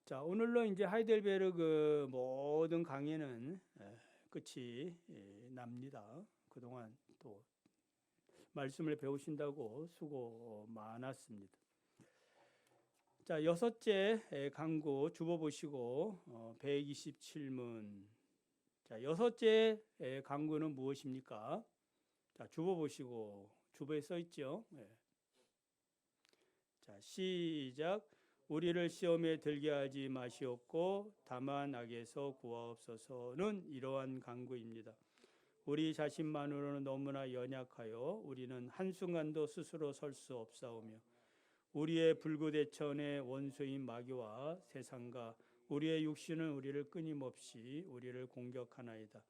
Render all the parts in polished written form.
자, 오늘로 이제 하이델베르그 모든 강의는 끝이 납니다. 그동안 또 말씀을 배우신다고 수고 많았습니다. 자, 여섯째 강구 주보 보시고 127문. 자, 여섯째 강구는 무엇입니까? 자, 주보 보시고 주보에 써 있죠. 자, 시작. 우리를 시험에 들게 하지 마시옵고 다만 악에서 구하옵소서는 이러한 간구입니다. 우리 자신만으로는 너무나 연약하여 우리는 한순간도 스스로 설 수 없사오며 우리의 불구대천의 원수인 마귀와 세상과 우리의 육신은 우리를 끊임없이 우리를 공격하나이다.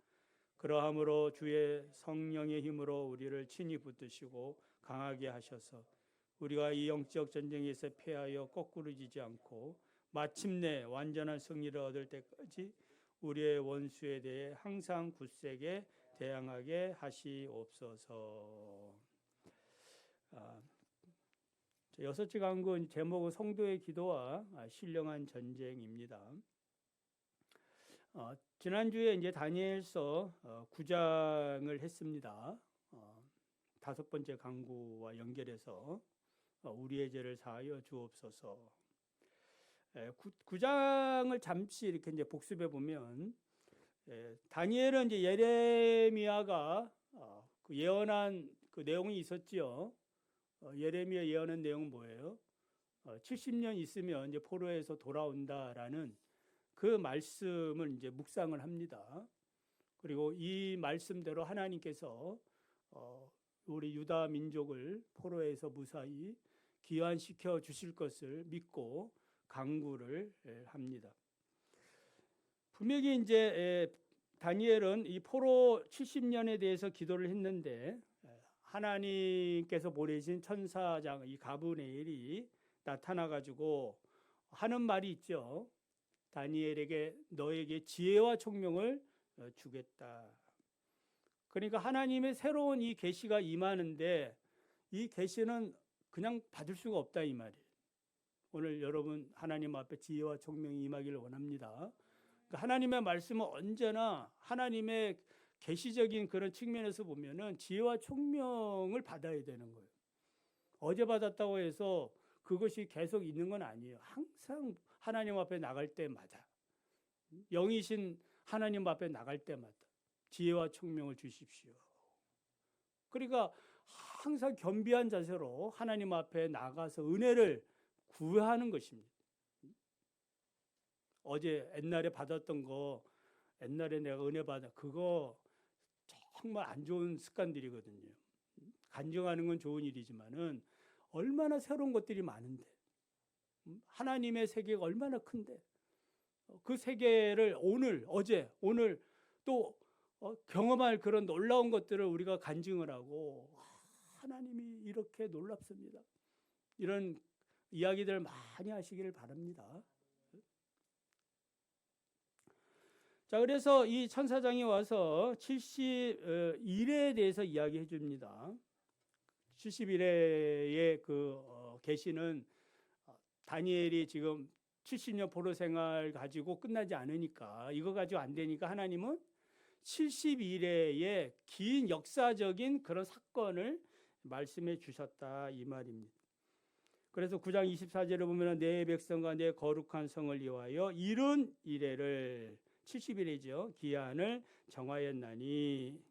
그러하므로 주의 성령의 힘으로 우리를 친히 붙드시고 강하게 하셔서 우리가 이 영적 전쟁에서 패하여 거꾸로지지 않고 마침내 완전한 승리를 얻을 때까지 우리의 원수에 대해 항상 굳세게 대항하게 하시옵소서. 여섯째 강구 제목은 성도의 기도와 신령한 전쟁입니다. 지난주에 이제 다니엘서 9장을 했습니다. 다섯 번째 강구와 연결해서 우리의 죄를 사하여 주옵소서. 9장을 잠시 이렇게 이제 복습해 보면 다니엘은 이제 예레미야가 그 예언한 그 내용이 있었지요. 예레미야 예언한 내용은 뭐예요? 70년 있으면 이제 포로에서 돌아온다라는 그 말씀을 이제 묵상을 합니다. 그리고 이 말씀대로 하나님께서 우리 유다 민족을 포로에서 무사히 귀환시켜 주실 것을 믿고 간구를 합니다. 분명히 이제 다니엘은 이 포로 70년에 대해서 기도를 했는데 하나님께서 보내신 천사장 이 가브리엘이 나타나 가지고 하는 말이 있죠. 다니엘에게 너에게 지혜와 총명을 주겠다. 그러니까 하나님의 새로운 이 계시가 임하는데 이 계시는 그냥 받을 수가 없다 이 말이에요. 오늘 여러분 하나님 앞에 지혜와 총명이 임하기를 원합니다. 그러니까 하나님의 말씀은 언제나 하나님의 계시적인 그런 측면에서 보면은 지혜와 총명을 받아야 되는 거예요. 어제 받았다고 해서 그것이 계속 있는 건 아니에요. 항상 하나님 앞에 나갈 때마다 영이신 하나님 앞에 나갈 때마다 지혜와 총명을 주십시오. 그러니까 항상 겸비한 자세로 하나님 앞에 나가서 은혜를 구하는 것입니다. 어제 옛날에 받았던 거, 옛날에 내가 은혜 받아, 그거 정말 안 좋은 습관들이거든요. 간증하는 건 좋은 일이지만은 얼마나 새로운 것들이 많은데, 하나님의 세계가 얼마나 큰데, 그 세계를 오늘, 어제, 오늘 또 경험할 그런 놀라운 것들을 우리가 간증을 하고 하나님이 이렇게 놀랍습니다. 이런 이야기들 많이 하시기를 바랍니다. 자, 그래서 이 천사장이 와서 71회에 대해서 이야기해 줍니다. 71회의 그 계시는 다니엘이 지금 70년 포로 생활 가지고 끝나지 않으니까 이거 가지고 안 되니까 하나님은 71회의 긴 역사적인 그런 사건을 말씀해 주셨다 이 말입니다. 그래서 9장 24절에 보면 내 백성과 내 거룩한 성을 위하여 71회를 70일이죠. 기한을 정하였나니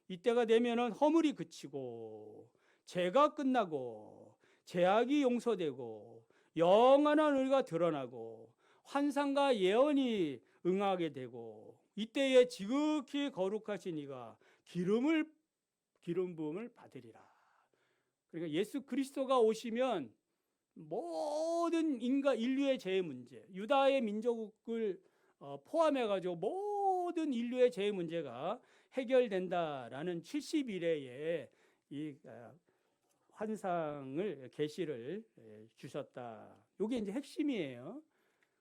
이때가 되면은 허물이 그치고 죄가 끝나고 죄악이 용서되고 영원한 의가 드러나고 환상과 예언이 응하게 되고 이때에 지극히 거룩하신 이가 기름 부음을 받으리라. 그러니까 예수 그리스도가 오시면 모든 인류의 죄의 문제, 유다의 민족을 포함해가지고 모든 인류의 죄의 문제가 해결된다라는 70일의 이 환상을 계시를 주셨다. 이게 이제 핵심이에요.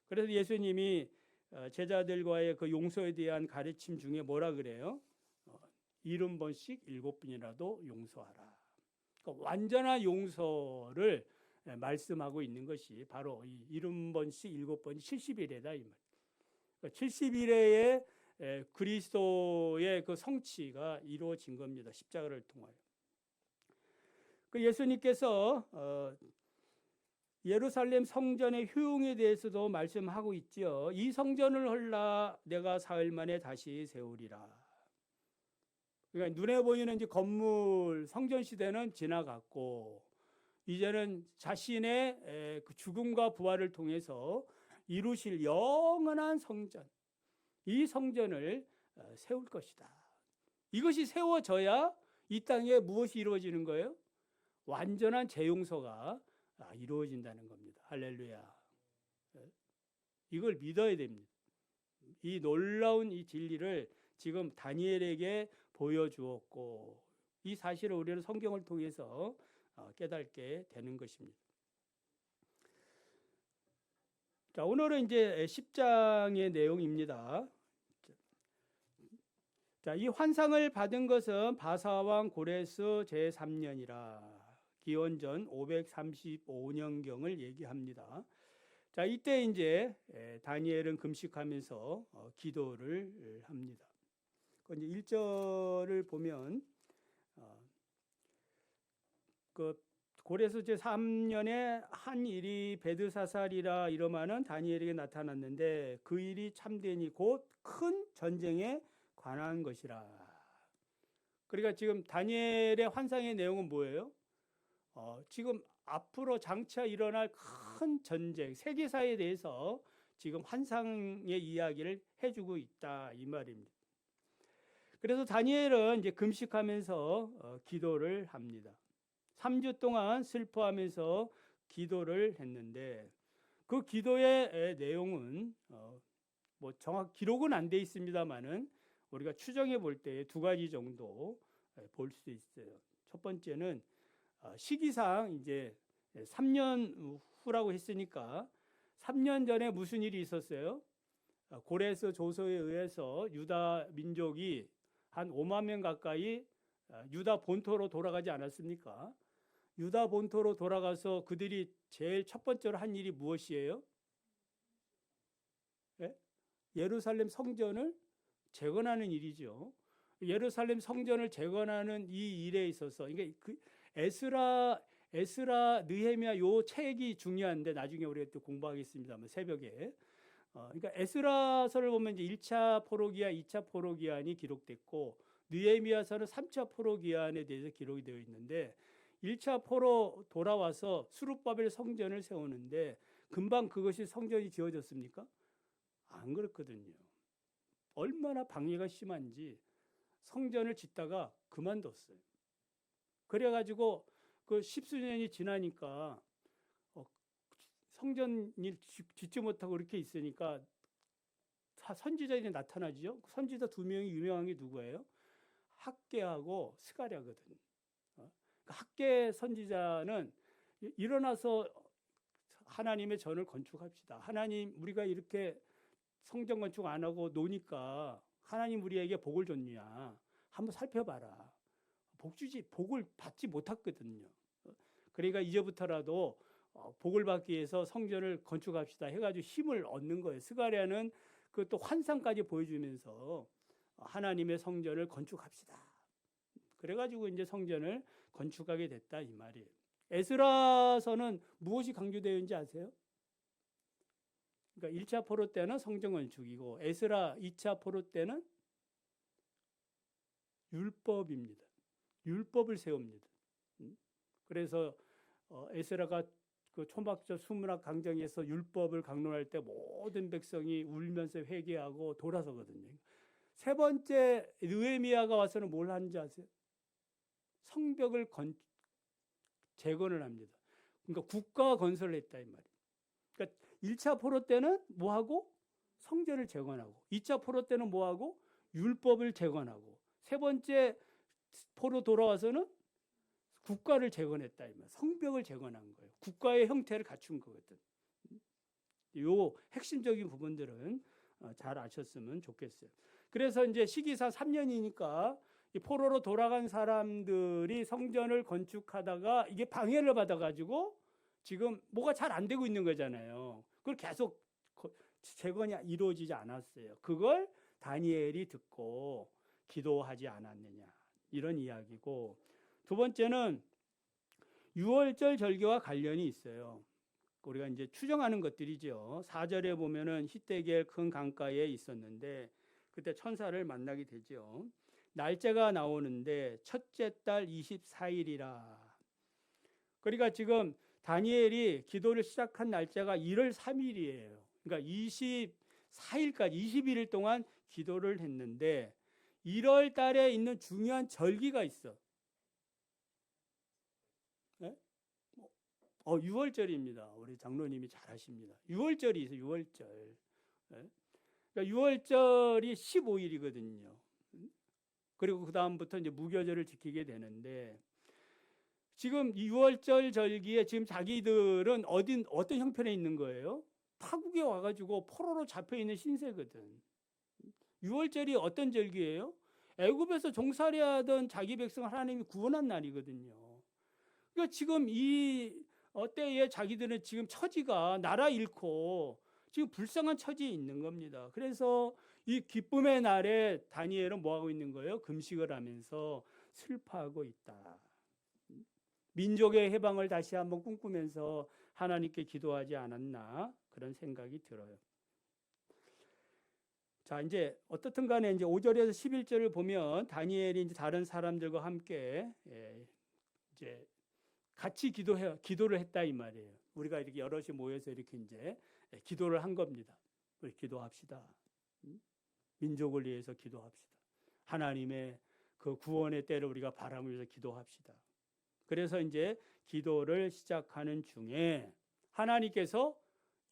그래서 예수님이 제자들과의 그 용서에 대한 가르침 중에 뭐라 그래요? 70번씩 7번이라도 용서하라. 그러니까 완전한 용서를 말씀하고 있는 것이 바로 이 70번씩 7번이 70일이다 이 말. 70일에 그리스도의 그 성취가 이루어진 겁니다. 십자가를 통하여. 그 예수님께서 예루살렘 성전의 효용에 대해서도 말씀하고 있지요. 이 성전을 헐라 내가 사흘 만에 다시 세우리라. 그러니까 눈에 보이는 이제 건물 성전 시대는 지나갔고 이제는 자신의 그 죽음과 부활을 통해서 이루실 영원한 성전, 이 성전을 세울 것이다. 이것이 세워져야 이 땅에 무엇이 이루어지는 거예요? 완전한 재용서가 이루어진다는 겁니다. 할렐루야. 이걸 믿어야 됩니다. 이 놀라운 이 진리를 지금 다니엘에게 보여주었고 이 사실을 우리는 성경을 통해서 깨닫게 되는 것입니다. 자, 오늘은 이제 10장의 내용입니다. 자, 이 환상을 받은 것은 바사왕 고레스 제3년이라 기원전 535년경을 얘기합니다. 자, 이때 이제 다니엘은 금식하면서 기도를 합니다. 이제 1절을 보면 그 고레스 제3년에 한 일이 베드사살이라 이름하는 다니엘에게 나타났는데 그 일이 참되니 곧 큰 전쟁에 관한 것이라. 그러니까 지금 다니엘의 환상의 내용은 뭐예요? 지금 앞으로 장차 일어날 큰 전쟁, 세계사에 대해서 지금 환상의 이야기를 해주고 있다 이 말입니다. 그래서 다니엘은 이제 금식하면서 기도를 합니다. 3주 동안 슬퍼하면서 기도를 했는데 그 기도의 내용은 뭐 정확 기록은 안 돼 있습니다만은 우리가 추정해 볼 때 두 가지 정도 볼 수 있어요. 첫 번째는 시기상 이제 3년 후라고 했으니까 3년 전에 무슨 일이 있었어요? 고레스 조서에 의해서 유다 민족이 한 5만 명 가까이 유다 본토로 돌아가지 않았습니까? 유다 본토로 돌아가서 그들이 제일 첫 번째로 한 일이 무엇이에요? 예루살렘 성전을 재건하는 일이죠. 예루살렘 성전을 재건하는 이 일에 있어서 그러니까 그 에스라, 느헤미야 요 책이 중요한데 나중에 우리가 또 공부하겠습니다만 새벽에. 그러니까 에스라서를 보면 이제 1차 포로기한, 2차 포로기한이 기록됐고 느헤미야서는 3차 포로기한에 대해서 기록이 되어 있는데 1차 포로 돌아와서 스룹바벨 성전을 세우는데 금방 그것이 성전이 지어졌습니까? 안 그렇거든요. 얼마나 방해가 심한지 성전을 짓다가 그만뒀어요. 그래가지고 그 십수년이 지나니까 성전을 짓지 못하고 이렇게 있으니까 선지자들이 나타나죠. 선지자 두 명이 유명한 게 누구예요? 학개하고 스가랴거든요. 학개 선지자는 일어나서 하나님의 전을 건축합시다. 하나님 우리가 이렇게 성전 건축 안 하고 노니까 하나님 우리에게 복을 줬냐. 한번 살펴봐라. 복을 받지 못했거든요. 그러니까 이제부터라도 복을 받기 위해서 성전을 건축합시다 해가지고 힘을 얻는 거예요. 스가랴는 그것도 환상까지 보여주면서 하나님의 성전을 건축합시다. 그래가지고 이제 성전을 건축하게 됐다 이 말이에요. 에스라서는 무엇이 강조되어 있는지 아세요? 그러니까 1차 포로 때는 성전 건축이고 에스라 2차 포로 때는 율법입니다. 율법을 세웁니다. 그래서 에스라가 그 초막절 수문학 강정에서 율법을 강론할 때 모든 백성이 울면서 회개하고 돌아서거든요. 세 번째 느헤미야가 와서는 뭘 하는지 아세요? 성벽을 재건을 합니다. 그러니까 국가 건설을 했다 이 말이에요. 그러니까 1차 포로 때는 뭐하고? 성전을 재건하고 2차 포로 때는 뭐하고? 율법을 재건하고 세 번째 포로 돌아와서는 국가를 재건했다 이 말이에요. 성벽을 재건한 거예요. 국가의 형태를 갖춘 거거든. 요 핵심적인 부분들은 잘 아셨으면 좋겠어요. 그래서 이제 시기상 3년이니까 이 포로로 돌아간 사람들이 성전을 건축하다가 이게 방해를 받아가지고 지금 뭐가 잘 안 되고 있는 거잖아요. 그걸 계속 재건이 이루어지지 않았어요. 그걸 다니엘이 듣고 기도하지 않았느냐, 이런 이야기고, 두 번째는 유월절 절기와 관련이 있어요. 우리가 이제 추정하는 것들이죠. 4절에 보면은 히데겔 큰 강가에 있었는데 그때 천사를 만나게 되죠. 날짜가 나오는데 첫째 달 24일이라. 그러니까 지금 다니엘이 기도를 시작한 날짜가 1월 3일이에요. 그러니까 24일까지 21일 동안 기도를 했는데 1월 달에 있는 중요한 절기가 있어. 네? 6월절입니다. 우리 장로님이 잘 아십니다. 6월절이 있어요. 6월절. 네? 그러니까 6월절이 15일이거든요. 그리고 그 다음부터 이제 무교절을 지키게 되는데, 지금 6월절 절기에 지금 자기들은 어떤 형편에 있는 거예요? 타국에 와가지고 포로로 잡혀 있는 신세거든. 6월절이 어떤 절기예요? 애굽에서 종살이하던 자기 백성을 하나님이 구원한 날이거든요. 그러니까 지금 이 때에 자기들은 지금 처지가 나라 잃고 지금 불쌍한 처지에 있는 겁니다. 그래서 이 기쁨의 날에 다니엘은 뭐 하고 있는 거예요? 금식을 하면서 슬퍼하고 있다. 민족의 해방을 다시 한번 꿈꾸면서 하나님께 기도하지 않았나, 그런 생각이 들어요. 자, 이제 어떻든 간에 이제 5절에서 11절을 보면 다니엘이 이제 다른 사람들과 함께 이제 같이 기도를 했다 이 말이에요. 우리가 이렇게 여럿이 모여서 이렇게 이제 기도를 한 겁니다. 우리 기도합시다. 민족을 위해서 기도합시다. 하나님의 그 구원의 때를 우리가 바라면서 기도합시다. 그래서 이제 기도를 시작하는 중에 하나님께서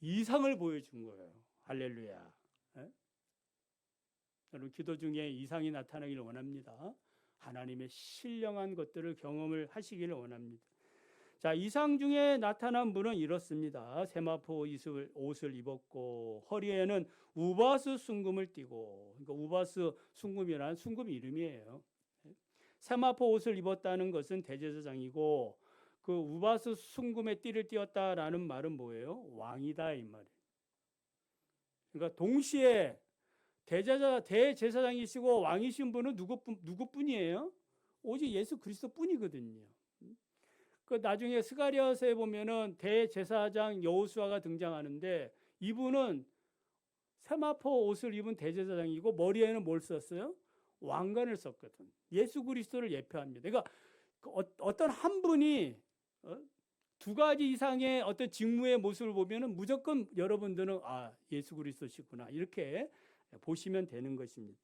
이상을 보여준 거예요. 할렐루야. 여러분, 기도 중에 이상이 나타나기를 원합니다. 하나님의 신령한 것들을 경험을 하시기를 원합니다. 자, 이상 중에 나타난 분은 이렇습니다. 세마포 옷을 입었고 허리에는 우바스 순금을 띠고, 그러니까 우바스 순금이라는 순금 이름이에요. 세마포 옷을 입었다는 것은 대제사장이고, 그 우바스 순금의 띠를 띄었다라는 말은 뭐예요? 왕이다 이 말이에요. 그러니까 동시에 대제사장이시고 왕이신 분은 누구뿐이에요? 오직 예수 그리스도뿐이거든요. 그 나중에 스가랴서에 보면은 대제사장 여호수아가 등장하는데, 이분은 세마포 옷을 입은 대제사장이고 머리에는 뭘 썼어요? 왕관을 썼거든. 예수 그리스도를 예표합니다. 그러니까 어떤 한 분이 두 가지 이상의 어떤 직무의 모습을 보면은 무조건 여러분들은 예수 그리스도시구나, 이렇게 보시면 되는 것입니다.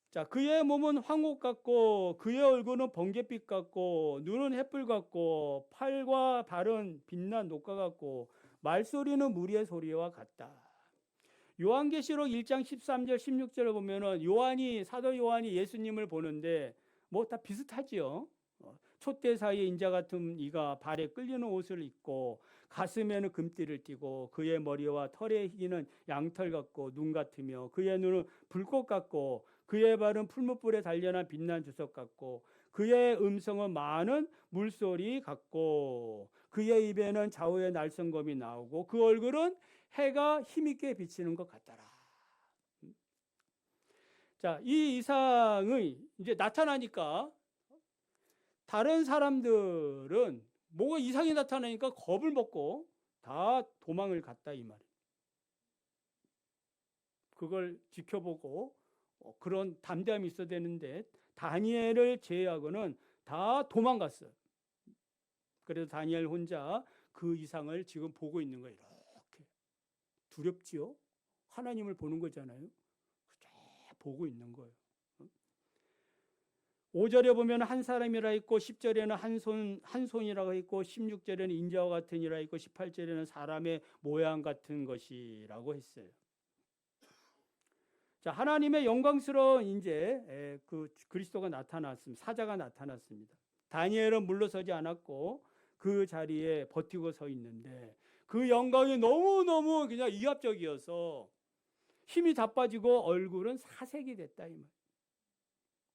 자, 그의 몸은 황옥 같고 그의 얼굴은 번갯빛 같고 눈은 햇불 같고 팔과 발은 빛난 녹과 같고 말소리는 무리의 소리와 같다. 요한계시록 1장 13절 16절을 보면은 사도 요한이 예수님을 보는데 뭐 다 비슷하지요. 촛대 사이에 인자 같은 이가 발에 끌리는 옷을 입고 가슴에는 금띠를 띠고 그의 머리와 털의 희는 양털 같고 눈 같으며 그의 눈은 불꽃 같고 그의 발은 풀무불에 단련한 빛난 주석 같고 그의 음성은 많은 물소리 같고 그의 입에는 좌우의 날성검이 나오고 그 얼굴은 해가 힘있게 비치는 것 같더라. 자, 이 이상이 이제 나타나니까 다른 사람들은 뭐가 이상이 나타나니까 겁을 먹고 다 도망을 갔다 이 말이에요. 그걸 지켜보고 그런 담대함이 있어야 되는데 다니엘을 제외하고는 다 도망갔어요. 그래서 다니엘 혼자 그 이상을 지금 보고 있는 거예요. 이렇게 두렵지요? 하나님을 보는 거잖아요. 보고 있는 거예요. 5절에 보면 한 사람이라 있고 10절에는 한 손이라고 있고 16절에는 인자와 같은 이라 있고 18절에는 사람의 모양 같은 것이라고 했어요. 자, 하나님의 영광스러운 이제 그 그리스도가 나타났습니다. 사자가 나타났습니다. 다니엘은 물러서지 않았고 그 자리에 버티고 서 있는데 그 영광이 너무너무 그냥 이합적이어서 힘이 다 빠지고 얼굴은 사색이 됐다 이 말.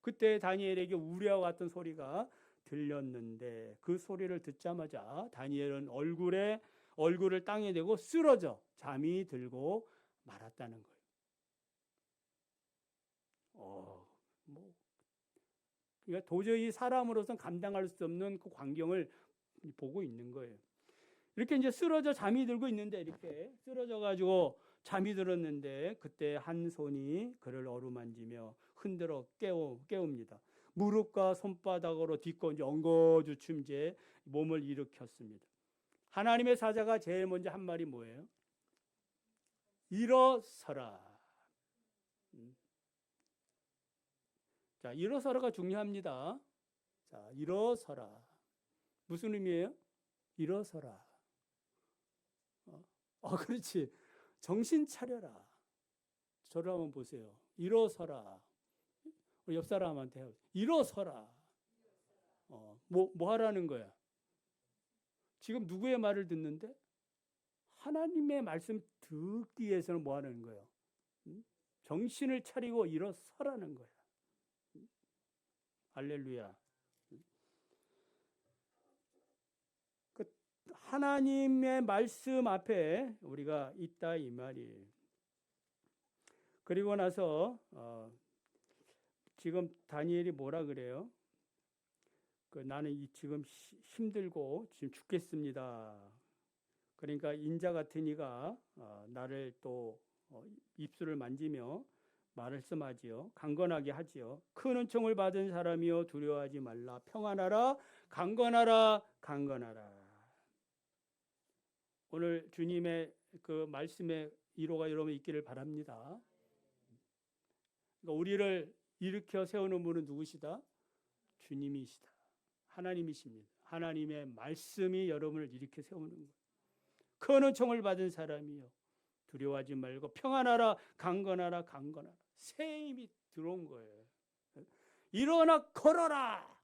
그때 다니엘에게 우레와 같은 소리가 들렸는데 그 소리를 듣자마자 다니엘은 얼굴을 땅에 대고 쓰러져 잠이 들고 말았다는 거예요. 뭐 그러니까 도저히 사람으로서는 감당할 수 없는 그 광경을 보고 있는 거예요. 이렇게 이제 쓰러져 잠이 들고 있는데 이렇게 쓰러져 가지고 잠이 들었는데 그때 한 손이 그를 어루만지며 흔들어 깨웁니다. 무릎과 손바닥으로 딛고 이제 엉거주춤 이제 몸을 일으켰습니다. 하나님의 사자가 제일 먼저 한 말이 뭐예요? 일어서라. 자, 일어서라가 중요합니다. 자, 일어서라. 무슨 의미예요? 일어서라. 그렇지. 정신 차려라. 저를 한번 보세요. 일어서라. 우리 옆 사람한테 해요. 일어서라. 뭐 하라는 거야? 지금 누구의 말을 듣는데? 하나님의 말씀 듣기 위해서는 뭐 하는 거예요? 정신을 차리고 일어서라는 거야. 할렐루야. 하나님의 말씀 앞에 우리가 있다 이 말이에요. 그리고 나서 지금 다니엘이 뭐라 그래요? 나는 지금 힘들고 지금 죽겠습니다. 그러니까 인자 같은 이가 나를 또 입술을 만지며 말씀하지요. 강건하게 하지요. 큰 은총을 받은 사람이여 두려워하지 말라. 평안하라. 강건하라. 강건하라. 오늘 주님의 그 말씀의 위로가 여러분 있기를 바랍니다. 그러니까 우리를 일으켜 세우는 분은 누구시다? 주님이시다. 하나님이십니다. 하나님의 말씀이 여러분을 일으켜 세우는 거예요. 큰 은총을 받은 사람이요 두려워하지 말고 평안하라. 강건하라. 강건하라. 새 힘이 들어온 거예요. 일어나 걸어라.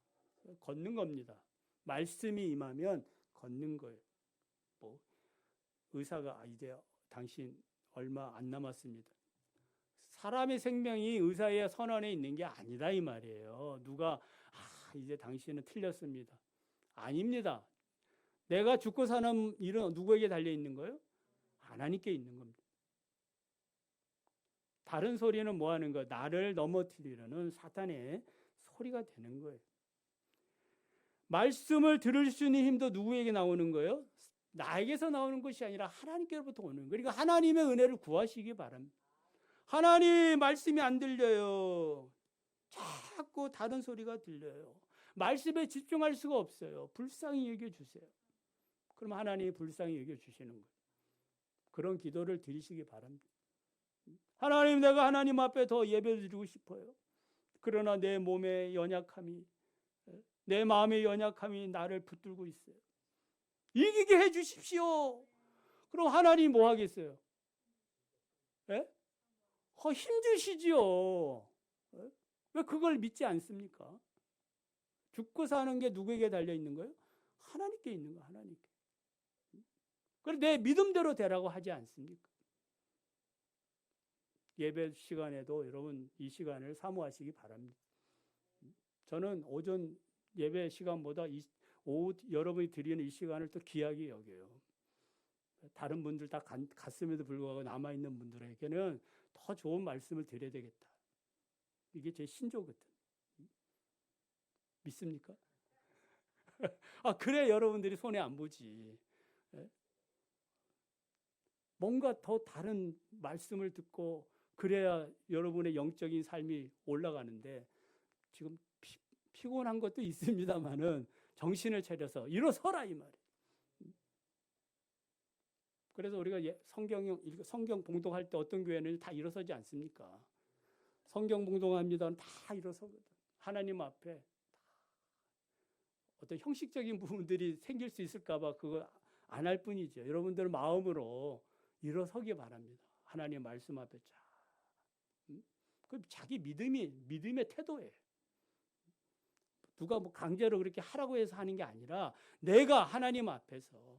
걷는 겁니다. 말씀이 임하면 걷는 거예요. 뭐 의사가 이제 당신 얼마 안 남았습니다. 사람의 생명이 의사의 선언에 있는 게 아니다 이 말이에요. 누가 이제 당신은 틀렸습니다. 아닙니다. 내가 죽고 사는 일은 누구에게 달려 있는 거예요? 하나님께 있는 겁니다. 다른 소리는 뭐 하는 거예요? 나를 넘어뜨리려는 사탄의 소리가 되는 거예요. 말씀을 들을 수 있는 힘도 누구에게 나오는 거예요? 나에게서 나오는 것이 아니라 하나님께로부터 오는 거예요. 그러니까 하나님의 은혜를 구하시기 바랍니다. 하나님 말씀이 안 들려요. 자꾸 다른 소리가 들려요. 말씀에 집중할 수가 없어요. 불쌍히 여겨주세요. 그럼 하나님이 불쌍히 여겨주시는 거예요. 그런 기도를 드리시기 바랍니다. 하나님, 내가 하나님 앞에 더 예배드리고 싶어요. 그러나 내 몸의 연약함이, 내 마음의 연약함이 나를 붙들고 있어요. 이기게 해주십시오. 그럼 하나님 뭐 하겠어요? 힘주시지요. 왜 그걸 믿지 않습니까? 죽고 사는 게 누구에게 달려 있는 거예요? 하나님께 있는 거예요. 하나님께. 그래서 내 믿음대로 되라고 하지 않습니까? 예배 시간에도 여러분 이 시간을 사모하시기 바랍니다. 저는 오전 예배 시간보다 오후 여러분이 드리는 이 시간을 또 귀하게 여겨요. 다른 분들 다 갔음에도 불구하고 남아있는 분들에게는 더 좋은 말씀을 드려야 되겠다. 이게 제 신조거든. 믿습니까? 그래 여러분들이 손해 안 보지. 뭔가 더 다른 말씀을 듣고 그래야 여러분의 영적인 삶이 올라가는데 지금 피곤한 것도 있습니다만은 정신을 차려서 일어서라 이 말이에요. 그래서 우리가 성경 봉독할 때 어떤 교회는 다 일어서지 않습니까? 성경 봉독합니다. 다 일어서거든. 하나님 앞에 어떤 형식적인 부분들이 생길 수 있을까 봐 그거 안 할 뿐이죠. 여러분들 마음으로 일어서기 바랍니다. 하나님 말씀 앞에 그 자기 믿음의 태도예요. 누가 뭐 강제로 그렇게 하라고 해서 하는 게 아니라 내가 하나님 앞에서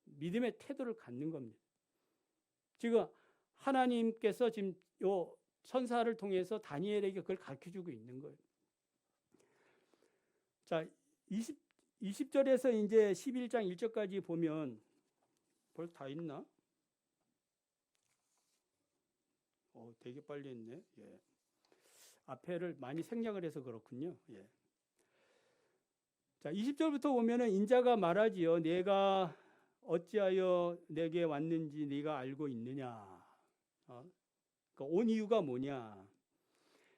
믿음의 태도를 갖는 겁니다. 지금 하나님께서 지금 요 천사를 통해서 다니엘에게 그걸 가르쳐주고 있는 거예요. 자, 20절에서 이제 11장 1절까지 보면 벌써 다 있나? 되게 빨리 했네. 예. 앞에를 많이 생략을 해서 그렇군요. 예. 자, 20절부터 보면은 인자가 말하지요. 내가 어찌하여 내게 왔는지 네가 알고 있느냐. 그러니까 온 이유가 뭐냐.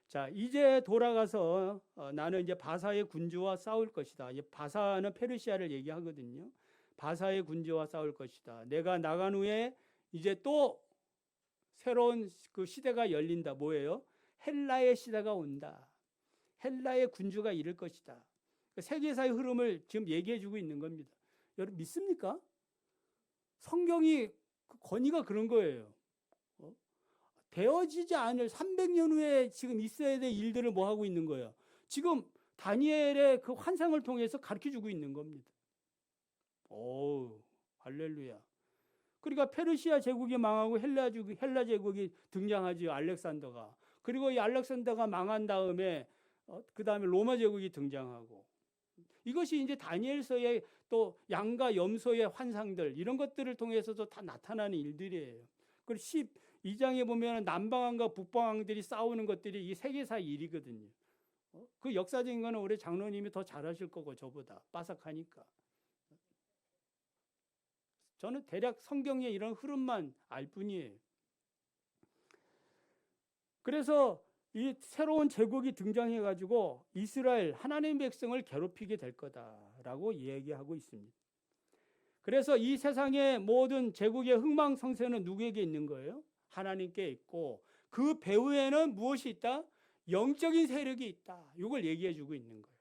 자, 이제 돌아가서 나는 이제 바사의 군주와 싸울 것이다. 바사는 페르시아를 얘기하거든요. 바사의 군주와 싸울 것이다. 내가 나간 후에 이제 또 새로운 그 시대가 열린다. 뭐예요? 헬라의 시대가 온다. 헬라의 군주가 이를 것이다. 세계사의 흐름을 지금 얘기해주고 있는 겁니다. 여러분 믿습니까? 성경이 그 권위가 그런 거예요. 되어지지 않을 300년 후에 지금 있어야 될 일들을 뭐 하고 있는 거예요? 지금 다니엘의 그 환상을 통해서 가르쳐주고 있는 겁니다. 오, 할렐루야. 그러니까 페르시아 제국이 망하고 헬라 제국이 등장하죠. 알렉산더가. 그리고 이 알렉산더가 망한 다음에 그 다음에 로마 제국이 등장하고, 이것이 이제 다니엘서의 또 양과 염소의 환상들, 이런 것들을 통해서도 다 나타나는 일들이에요. 그리고 12장에 보면 남방왕과 북방왕들이 싸우는 것들이 이 세계사 일이거든요. 그 역사적인 거는 우리 장로님이 더 잘하실 거고, 저보다 빠삭하니까. 저는 대략 성경의 이런 흐름만 알 뿐이에요. 그래서 이 새로운 제국이 등장해가지고 이스라엘 하나님 백성을 괴롭히게 될 거다라고 얘기하고 있습니다. 그래서 이 세상의 모든 제국의 흥망성쇠는 누구에게 있는 거예요? 하나님께 있고, 그 배후에는 무엇이 있다? 영적인 세력이 있다. 이걸 얘기해주고 있는 거예요.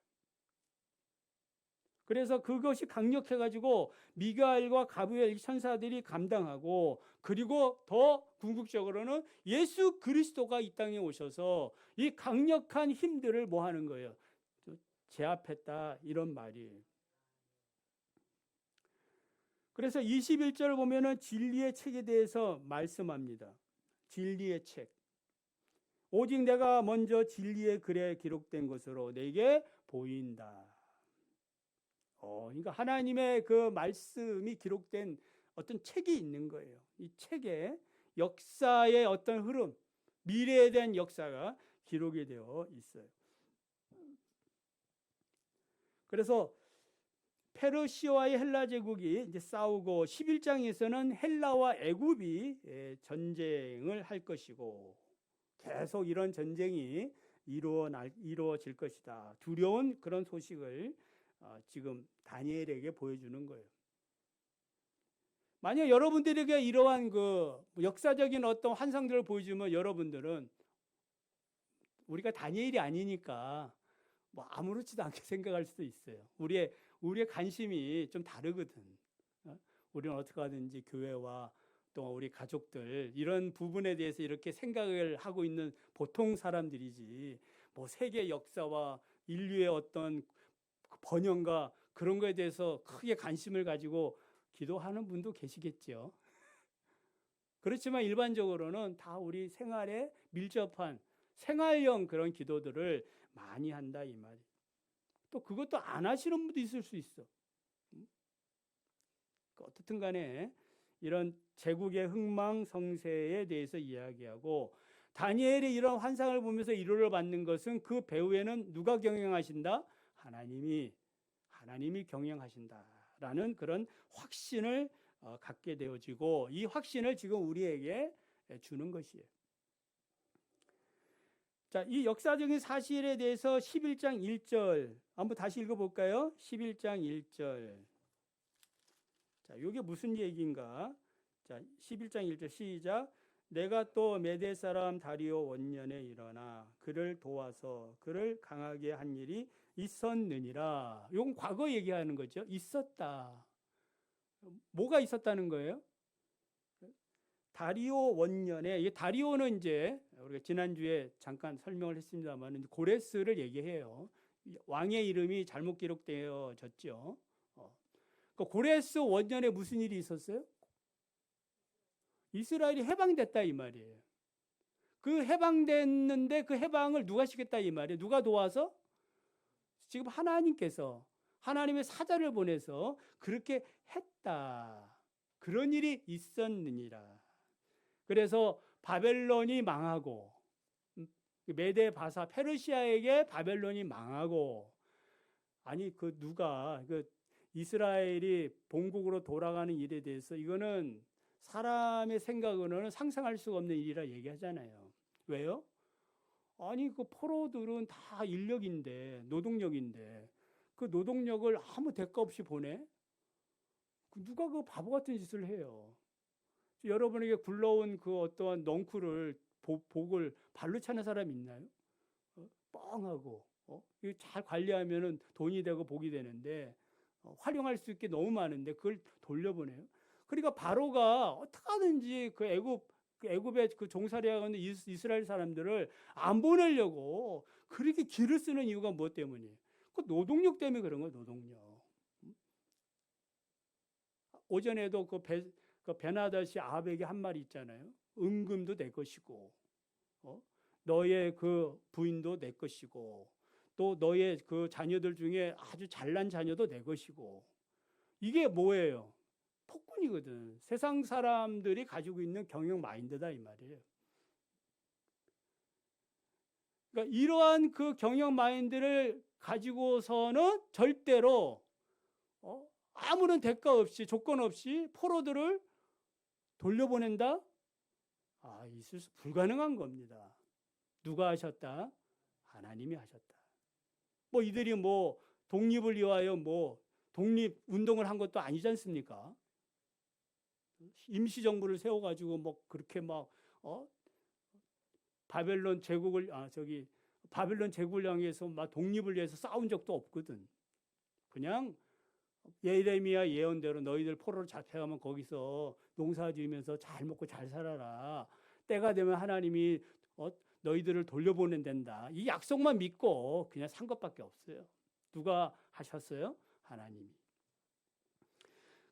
그래서 그것이 강력해가지고 미가엘과 가브리엘 천사들이 감당하고, 그리고 더 궁극적으로는 예수 그리스도가 이 땅에 오셔서 이 강력한 힘들을 뭐 하는 거예요? 제압했다, 이런 말이에요. 그래서 21절을 보면은 진리의 책에 대해서 말씀합니다. 진리의 책. 오직 내가 먼저 진리의 글에 기록된 것으로 내게 보인다. 그러니까 하나님의 그 말씀이 기록된 어떤 책이 있는 거예요. 이 책에 역사의 어떤 흐름, 미래에 대한 역사가 기록이 되어 있어요. 그래서 페르시아와의 헬라 제국이 이제 싸우고, 11장에서는 헬라와 애굽이 전쟁을 할 것이고, 계속 이런 전쟁이 이루어질 것이다. 두려운 그런 소식을 지금 다니엘에게 보여주는 거예요. 만약 여러분들에게 이러한 그 역사적인 어떤 환상들을 보여주면, 여러분들은 우리가 다니엘이 아니니까 뭐 아무렇지도 않게 생각할 수도 있어요. 우리의 관심이 좀 다르거든. 우리는 어떻게 하든지 교회와 또 우리 가족들, 이런 부분에 대해서 이렇게 생각을 하고 있는 보통 사람들이지, 뭐 세계 역사와 인류의 어떤 번영과 그런 거에 대해서 크게 관심을 가지고 기도하는 분도 계시겠죠. 그렇지만 일반적으로는 다 우리 생활에 밀접한 생활형 그런 기도들을 많이 한다, 이 말이에요. 또 그것도 안 하시는 분도 있을 수 있어. 어떻든 간에 이런 제국의 흥망성쇠에 대해서 이야기하고, 다니엘이 이런 환상을 보면서 위로를 받는 것은 그 배후에는 누가 경영하신다? 하나님이 경영하신다라는 그런 확신을 갖게 되어지고, 이 확신을 지금 우리에게 주는 것이에요. 자, 이 역사적인 사실에 대해서 11장 1절 한번 다시 읽어볼까요? 11장 1절. 자, 이게 무슨 얘기인가? 자, 11장 1절 시작. 내가 또 메대 사람 다리오 원년에 일어나 그를 도와서 그를 강하게 한 일이 있었느니라. 이건 과거 얘기하는 거죠. 있었다. 뭐가 있었다는 거예요? 다리오 원년에, 이 다리오는 이제 우리가 지난주에 잠깐 설명을 했습니다만 고레스를 얘기해요. 왕의 이름이 잘못 기록되어졌죠. 그 고레스 원년에 무슨 일이 있었어요? 이스라엘이 해방됐다, 이 말이에요. 그 해방됐는데 그 해방을 누가 시켰다, 이 말이에요. 누가 도와서? 지금 하나님께서 하나님의 사자를 보내서 그렇게 했다. 그런 일이 있었느니라. 그래서 바벨론이 망하고 메데 바사 페르시아에게 바벨론이 망하고 아니 그 누가 그 이스라엘이 본국으로 돌아가는 일에 대해서 이거는 사람의 생각으로는 상상할 수가 없는 일이라 얘기하잖아요. 왜요? 아니 그 포로들은 다 인력인데 노동력인데 그 노동력을 아무 대가 없이 보내? 누가 그 바보 같은 짓을 해요? 여러분에게 굴러온 그 어떠한 넝쿨을 복을 발로 차는 사람이 있나요? 뻥하고 이거 잘 관리하면은 돈이 되고 복이 되는데 활용할 수 있게 너무 많은데 그걸 돌려보내요. 그러니까 바로가 어떻게 하든지 그 애굽의 그 종살이 하는 이스라엘 사람들을 안 보내려고 그렇게 길을 쓰는 이유가 무엇 때문이에요? 그 노동력 때문에 그런 거예요. 노동력. 오전에도 그 베나다시 아합에게 한 말이 있잖아요. 은금도 내 것이고, 너의 그 부인도 내 것이고, 또 너의 그 자녀들 중에 아주 잘난 자녀도 내 것이고. 이게 뭐예요? 폭군이거든. 세상 사람들이 가지고 있는 경영 마인드다 이 말이에요. 그러니까 이러한 그 경영 마인드를 가지고서는 절대로 아무런 대가 없이 조건 없이 포로들을 돌려보낸다? 있을 수 불가능한 겁니다. 누가 하셨다? 하나님이 하셨다. 뭐 이들이 뭐 독립을 위하여 뭐 독립 운동을 한 것도 아니지 않습니까? 임시정부를 세워가지고 뭐 그렇게 막 바벨론 제국을 향해서 막 독립을 위해서 싸운 적도 없거든. 그냥 예레미야 예언대로 너희들 포로로 잡혀가면 거기서 농사지으면서 잘 먹고 잘 살아라. 때가 되면 하나님이 너희들을 돌려보낸단다. 이 약속만 믿고 그냥 산 것밖에 없어요. 누가 하셨어요? 하나님이.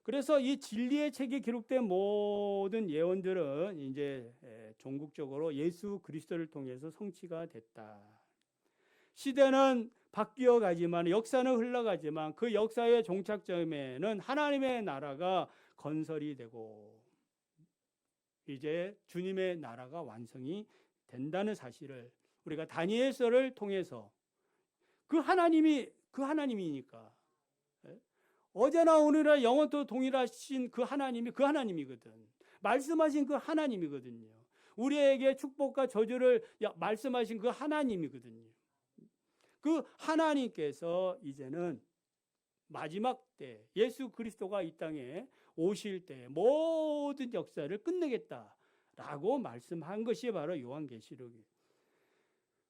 그래서 이 진리의 책에 기록된 모든 예언들은 이제 종국적으로 예수 그리스도를 통해서 성취가 됐다. 시대는 바뀌어 가지만 역사는 흘러가지만 그 역사의 종착점에는 하나님의 나라가 건설이 되고 이제 주님의 나라가 완성이 된다는 사실을 우리가 다니엘서를 통해서 그 하나님이니까 어제나 오늘이나 영원토록 동일하신 그 하나님이 그 하나님이거든. 말씀하신 그 하나님이거든요. 우리에게 축복과 저주를 말씀하신 그 하나님이거든요. 그 하나님께서 이제는 마지막 때 예수 그리스도가 이 땅에 오실 때 모든 역사를 끝내겠다라고 말씀한 것이 바로 요한계시록이에요.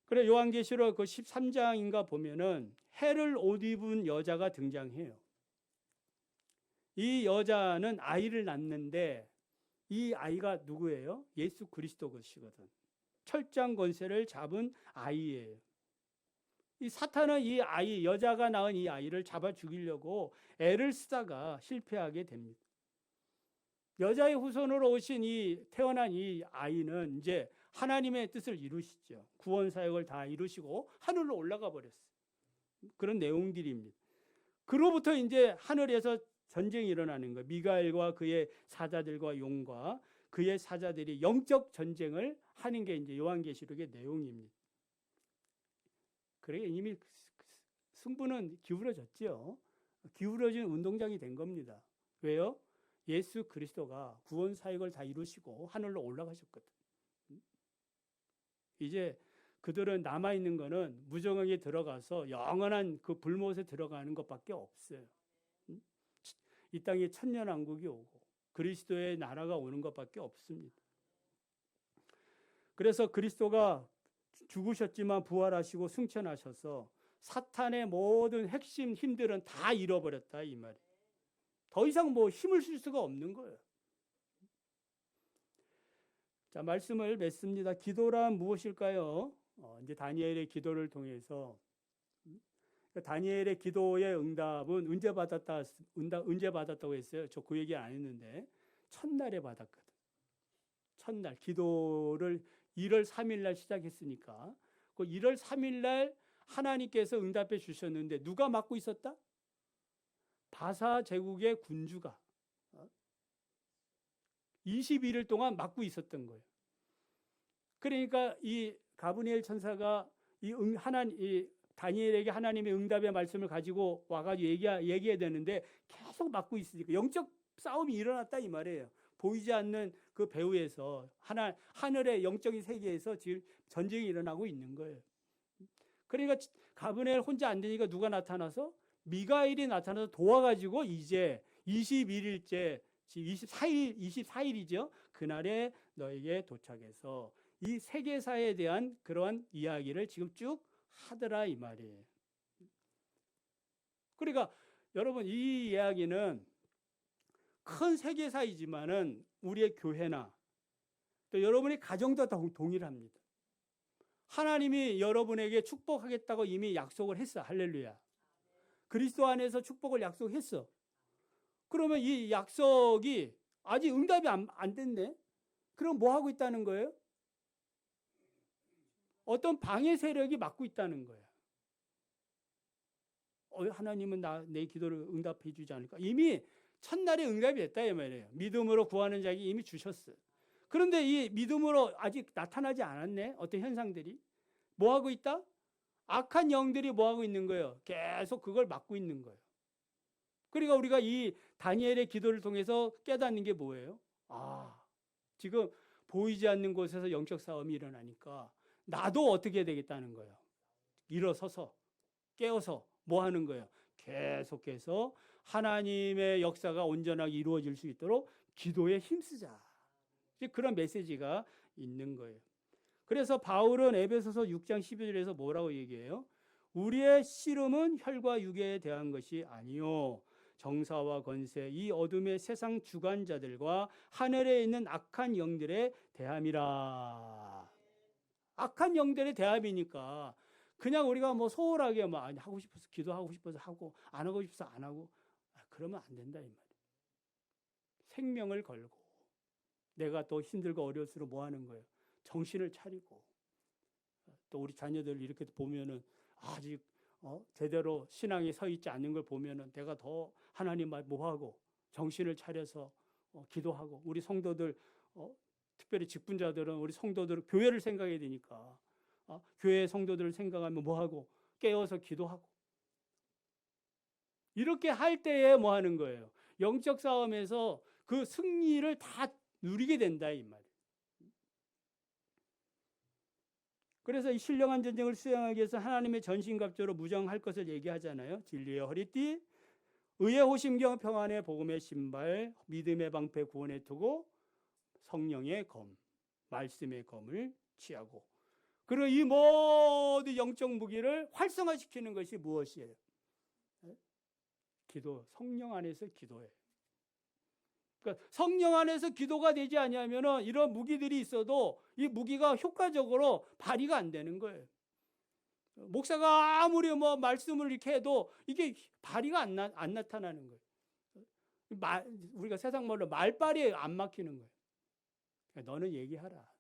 그래 요한계시록 그 13장인가 보면은 해를 옷 입은 여자가 등장해요. 이 여자는 아이를 낳는데 이 아이가 누구예요? 예수 그리스도 것이거든. 철장 권세를 잡은 아이예요. 이 사탄은 이 아이, 여자가 낳은 이 아이를 잡아 죽이려고 애를 쓰다가 실패하게 됩니다. 여자의 후손으로 오신 태어난 이 아이는 이제 하나님의 뜻을 이루시죠. 구원 사역을 다 이루시고 하늘로 올라가 버렸어요. 그런 내용들입니다. 그로부터 이제 하늘에서 전쟁이 일어나는 거예요. 미가엘과 그의 사자들과 용과 그의 사자들이 영적 전쟁을 하는 게 이제 요한계시록의 내용입니다. 그래 이미 승부는 기울어졌죠. 기울어진 운동장이 된 겁니다. 왜요? 예수 그리스도가 구원 사역을 다 이루시고 하늘로 올라가셨거든. 이제 그들은 남아있는 거는 무정하게 들어가서 영원한 그 불못에 들어가는 것밖에 없어요. 이 땅에 천년왕국이 오고 그리스도의 나라가 오는 것밖에 없습니다. 그래서 그리스도가 죽으셨지만 부활하시고 승천하셔서 사탄의 모든 핵심 힘들은 다 잃어버렸다 이 말이에요. 더 이상 뭐 힘을 쓸 수가 없는 거예요. 자, 말씀을 맺습니다. 기도란 무엇일까요? 이제 다니엘의 기도를 통해서 다니엘의 기도의 응답은 언제 받았다고 했어요? 저 그 얘기 안 했는데 첫날에 받았거든. 첫날 기도를 1월 3일 날 시작했으니까 그 1월 3일 날 하나님께서 응답해 주셨는데 누가 맡고 있었다? 바사 제국의 군주가 21일 동안 막고 있었던 거예요. 그러니까 이 가브리엘 천사가 이 다니엘에게 하나님의 응답의 말씀을 가지고 와가지고 얘기해야 되는데 계속 막고 있으니까 영적 싸움이 일어났다 이 말이에요. 보이지 않는 그 배후에서 하늘의 영적인 세계에서 지금 전쟁이 일어나고 있는 거예요. 그러니까 가브리엘 혼자 안 되니까 누가 나타나서 미가엘이 나타나서 도와가지고 이제 21일째 24일이죠. 그날에 너에게 도착해서 이 세계사에 대한 그러한 이야기를 지금 쭉 하더라 이 말이에요. 그러니까 여러분 이 이야기는 큰 세계사이지만은 우리의 교회나 또 여러분의 가정도 동일합니다. 하나님이 여러분에게 축복하겠다고 이미 약속을 했어. 할렐루야. 그리스도 안에서 축복을 약속했어. 그러면 이 약속이 아직 응답이 안 됐네. 그럼 뭐 하고 있다는 거예요? 어떤 방해 세력이 막고 있다는 거예요. 하나님은 내 기도를 응답해 주지 않을까? 이미 첫날에 응답이 됐다 이 말이에요. 믿음으로 구하는 자에게 이미 주셨어요. 그런데 이 믿음으로 아직 나타나지 않았네. 어떤 현상들이. 뭐 하고 있다? 악한 영들이 뭐 하고 있는 거예요? 계속 그걸 막고 있는 거예요. 그러니까 우리가 이 다니엘의 기도를 통해서 깨닫는 게 뭐예요? 지금 보이지 않는 곳에서 영적 싸움이 일어나니까 나도 어떻게 해야 되겠다는 거예요. 일어서서 깨어서 뭐 하는 거예요? 계속해서 하나님의 역사가 온전하게 이루어질 수 있도록 기도에 힘쓰자. 그런 메시지가 있는 거예요. 그래서 바울은 에베소서 6장 12절에서 뭐라고 얘기해요? 우리의 씨름은 혈과 육에 대한 것이 아니요 정사와 권세 이 어둠의 세상 주관자들과 하늘에 있는 악한 영들에 대함이라. 악한 영들의 대함이니까 그냥 우리가 뭐 소홀하게 뭐 하고 싶어서 기도하고 싶어서 하고 안 하고 싶어서 안 하고 그러면 안 된다 이 말이에요. 생명을 걸고 내가 또 힘들고 어려울수록 뭐 하는 거예요? 정신을 차리고 또 우리 자녀들 이렇게 보면은 아직 제대로 신앙에 서 있지 않는 걸 보면은 내가 더 하나님 말 뭐하고 정신을 차려서 기도하고 우리 성도들 특별히 직분자들은 우리 성도들 교회를 생각해야 되니까 교회 성도들을 생각하면 뭐하고 깨어서 기도하고 이렇게 할 때에 뭐 하는 거예요? 영적 싸움에서 그 승리를 다 누리게 된다 이 말이에요. 그래서 이 신령한 전쟁을 수행하기 위해서 하나님의 전신갑주로 무장할 것을 얘기하잖아요. 진리의 허리띠, 의의 호심경, 평안의 복음의 신발, 믿음의 방패, 구원의 투구, 성령의 검, 말씀의 검을 취하고 그리고 이 모든 영적 무기를 활성화시키는 것이 무엇이에요? 기도, 성령 안에서 기도예요. 그러니까 성령 안에서 기도가 되지 않으면 이런 무기들이 있어도 이 무기가 효과적으로 발휘가 안 되는 거예요. 목사가 아무리 뭐 말씀을 이렇게 해도 이게 발휘가 안 나타나는 거예요. 우리가 세상 말로 말발이 안 막히는 거예요. 그러니까 너는 얘기하라.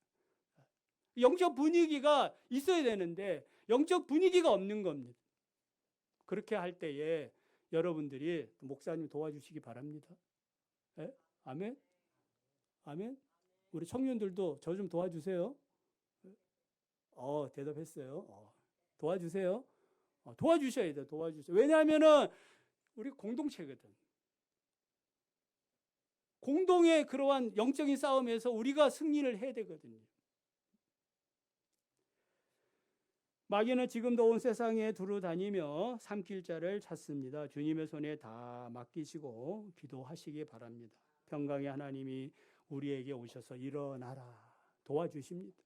영적 분위기가 있어야 되는데 영적 분위기가 없는 겁니다. 그렇게 할 때에 여러분들이 목사님 도와주시기 바랍니다. 네? 아멘? 아멘? 우리 청년들도 저 좀 도와주세요. 대답했어요. 도와주세요. 도와주셔야 돼요. 도와주세요. 왜냐하면은 우리 공동체거든. 공동의 그러한 영적인 싸움에서 우리가 승리를 해야 되거든요. 마귀는 지금도 온 세상에 두루 다니며 삼킬 자를 찾습니다. 주님의 손에 다 맡기시고 기도하시기 바랍니다. 평강의 하나님이 우리에게 오셔서 일어나라 도와주십니다.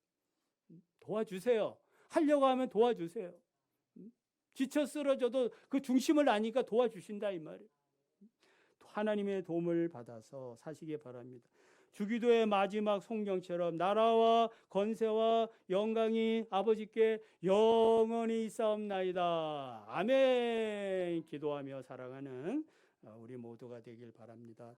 도와주세요. 하려고 하면 도와주세요. 지쳐 쓰러져도 그 중심을 아니까 도와주신다 이 말이에요. 하나님의 도움을 받아서 사시기 바랍니다. 주기도의 마지막 송경처럼 나라와 권세와 영광이 아버지께 영원히 있사옵나이다. 아멘. 기도하며 살아가는 우리 모두가 되길 바랍니다.